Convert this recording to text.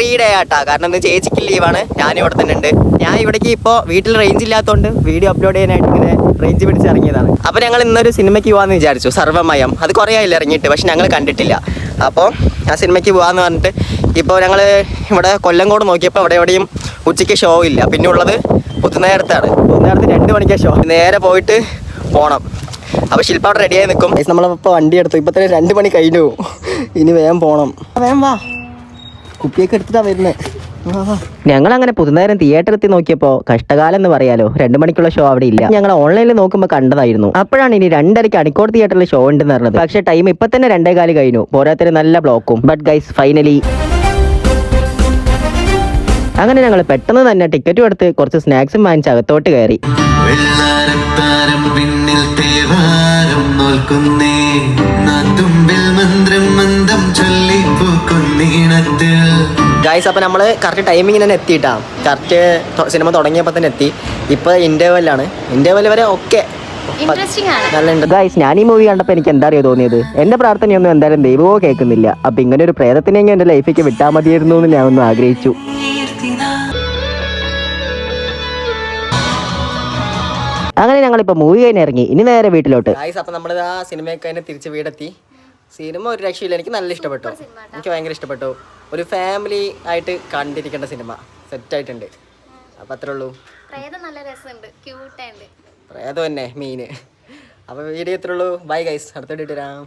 Free day ആട്ടാ. കാരണം ഇന്ന് ചേച്ചിക്ക് ലീവാണ്, ഞാനും ഇവിടെ തന്നെ ഉണ്ട്. ഞാൻ ഇവിടേക്ക് ഇപ്പോൾ വീട്ടിൽ റേഞ്ച് ഇല്ലാത്തതുകൊണ്ട് വീഡിയോ അപ്ലോഡ് ചെയ്യാനായിട്ട് ഇങ്ങനെ റേഞ്ച് പിടിച്ച് ഇറങ്ങിയതാണ്. അപ്പോൾ ഞങ്ങൾ ഇന്നൊരു സിനിമയ്ക്ക് പോകാമെന്ന് വിചാരിച്ചു, സർവ്വമയം. അത് കുറേ ആയില്ല ഇറങ്ങിയിട്ട്, പക്ഷെ ഞങ്ങൾ കണ്ടിട്ടില്ല. അപ്പോൾ ആ സിനിമയ്ക്ക് പോകാമെന്ന് പറഞ്ഞിട്ട് ഇപ്പോൾ ഞങ്ങൾ ഇവിടെ കൊല്ലംകോട് നോക്കിയപ്പോൾ അവിടെ എവിടെയും ഉച്ചയ്ക്ക് ഷോ ഇല്ല. പിന്നെ ഉള്ളത് പുതുനേരത്താണ്. പുതുനേരത്ത് 2 മണിക്കാണ് ഷോ. നേരെ പോയിട്ട് പോകണം. അപ്പോൾ ശില്പ അവിടെ റെഡിയായി നിൽക്കും. നമ്മളിപ്പോൾ വണ്ടി എടുത്തു, ഇപ്പോൾ തന്നെ 2 മണി കഴിഞ്ഞു. ഇനി വേഗം പോകണം. വേഗം വാ, കുപ്പിയൊക്കെ എടുത്തിട്ടാണ് വരുന്നത്. ഞങ്ങൾ അങ്ങനെ പുതുനേരം തിയേറ്ററിൽ എത്തി നോക്കിയപ്പോൾ കഷ്ടകാലം എന്ന് പറയാലോ, 2 മണിക്കുള്ള ഷോ അവിടെ ഇല്ല. ഞങ്ങൾ ഓൺലൈനിൽ നോക്കുമ്പോൾ കണ്ടതായിരുന്നു. അപ്പോഴാണ് ഇനി 2:30 അണിക്കോട് തിയേറ്ററിൽ ഷോ ഉണ്ടെന്ന് പറഞ്ഞത്. പക്ഷേ ടൈം ഇപ്പൊ തന്നെ 2:15 കഴിഞ്ഞു. പോരാത്തിന് നല്ല ബ്ലോക്കും. ബട്ട് ഗൈസ് ഫൈനലി അങ്ങനെ ഞങ്ങൾ പെട്ടെന്ന് തന്നെ ടിക്കറ്റും എടുത്ത് കുറച്ച് സ്നാക്സും വാങ്ങിച്ച് അകത്തോട്ട് കയറി. ഗൈസ് അപ്പോൾ നമ്മൾ കറക്റ്റ് ടൈമിങ്ങിന് തന്നെ എത്തിയിട്ടാ. കറക്റ്റ് സിനിമ തുടങ്ങിയപ്പോൾ തന്നെ എത്തി. ഇപ്പോൾ ഇൻ്റർവെല്ലാണ്. ഇൻ്റർവെൽ വരെ ഓക്കെ നല്ല. ഗൈസ് ഞാൻ ഈ മൂവി കണ്ടപ്പോൾ എനിക്ക് എന്താ അറിയോ തോന്നിയത്, എൻ്റെ പ്രാർത്ഥനയൊന്നും എന്തായാലും ദൈവമോ കേൾക്കുന്നില്ല. അപ്പോൾ ഇങ്ങനെ ഒരു പ്രേതത്തിനെങ്കിൽ എൻ്റെ ലൈഫിലേക്ക് വിട്ടാൽ മതിയായിരുന്നു എന്ന് ഞാൻ ഒന്ന് ആഗ്രഹിച്ചു. അങ്ങനെ ഞങ്ങളിപ്പോൾ മൂവി കഴിഞ്ഞ് ഇറങ്ങി. ഇനി നേരെ വീട്ടിലോട്ട്. ഗൈസ് അപ്പോൾ നമ്മൾ ആ സിനിമയൊക്കെ അതിനെ തിരിച്ച് വീടെത്തി. സിനിമ ഒരു രക്ഷയില്ല, എനിക്ക് നല്ല ഇഷ്ടപ്പെട്ടു. എനിക്ക് ഭയങ്കര ഇഷ്ടപ്പെട്ടു. ഒരു ഫാമിലി ആയിട്ട് കണ്ടിരിക്കേണ്ട സിനിമ, സെറ്റായിട്ടുണ്ട്. അപ്പം അത്രേ ഉള്ളൂ. പ്രേതം തന്നെ മെയിൻ. അപ്പോൾ വീഡിയോ എത്രയുള്ളൂ. ബൈ ഗൈസ്, അടുത്ത വീഡിയോ വരാം.